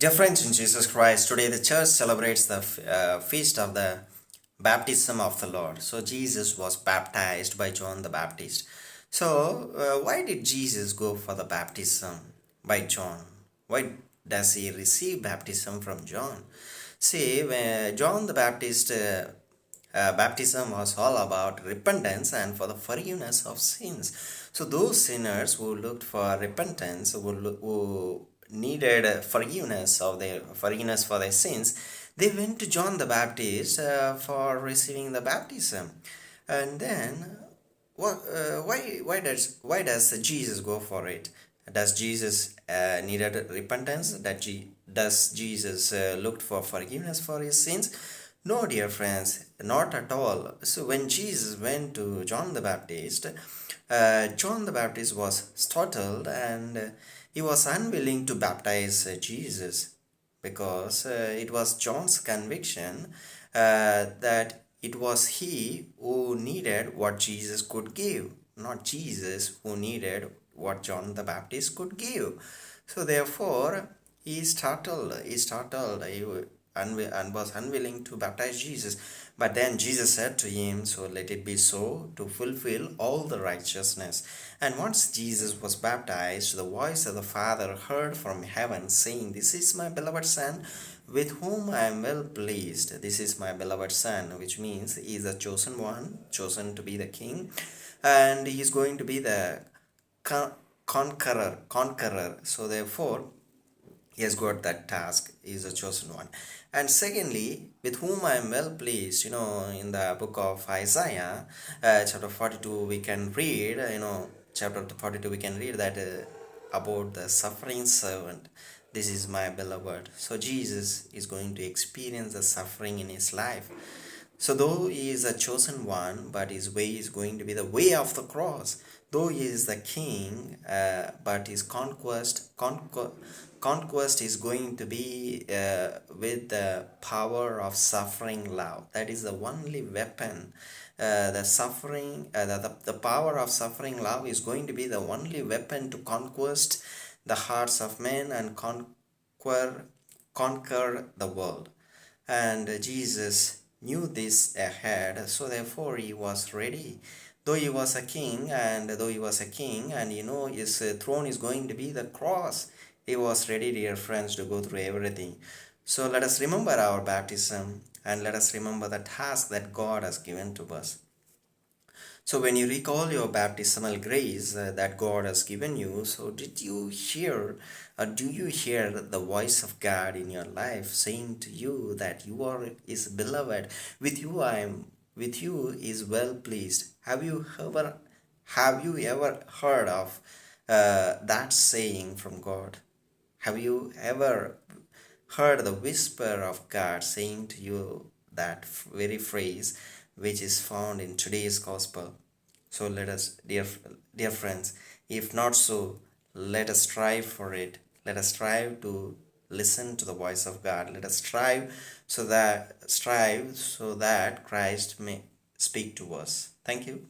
Dear friends in Jesus Christ, today the church celebrates the feast of the baptism of the Lord. So Jesus was baptized by John the Baptist. So why did Jesus go for the baptism by John? Why does he receive baptism from John? See, John the Baptist baptism was all about repentance and for the forgiveness of sins. So those sinners who looked for repentance, who needed forgiveness for their sins, they went to John the Baptist for receiving the baptism. And then, why does Jesus go for it? Does Jesus needed repentance? Does Jesus looked for forgiveness for his sins? No, dear friends, not at all. So when Jesus went to John the Baptist, John the Baptist was startled and he was unwilling to baptize Jesus because it was John's conviction that it was he who needed what Jesus could give, not Jesus who needed what John the Baptist could give. So therefore, he was unwilling to baptize Jesus. But then Jesus said to him, "So let it be so, to fulfill all the righteousness." And once Jesus was baptized, the voice of the Father heard from heaven, saying, "This is my beloved Son, with whom I am well pleased." This is my beloved Son, which means he is the chosen one, chosen to be the king, and he is going to be the conqueror. So therefore, he has got that task. He is a chosen one. And secondly, with whom I am well pleased. In the book of Isaiah, chapter 42, we can read, chapter 42, we can read that about the suffering servant. This is my beloved. So Jesus is going to experience the suffering in his life. So though he is a chosen one, but his way is going to be the way of the cross. Though he is the king, but his conquest is going to be with the power of suffering love. That is the only weapon. The power of suffering love is going to be the only weapon to conquest the hearts of men and conquer the world. And Jesus knew this ahead, so therefore he was ready. Though he was a king, and his throne is going to be the cross, he was ready, dear friends, to go through everything. So let us remember our baptism and let us remember the task that God has given to us. So when you recall your baptismal grace that God has given you, so did you hear or do you hear the voice of God in your life saying to you that you are his beloved, with you is well pleased? Have you ever heard of that saying from God? Have you ever heard the whisper of God saying to you that very phrase which is found in today's gospel? So let us, dear friends, if not so, let us strive for it. Let us strive to listen to the voice of God. Let us strive so that Christ may speak to us. Thank you.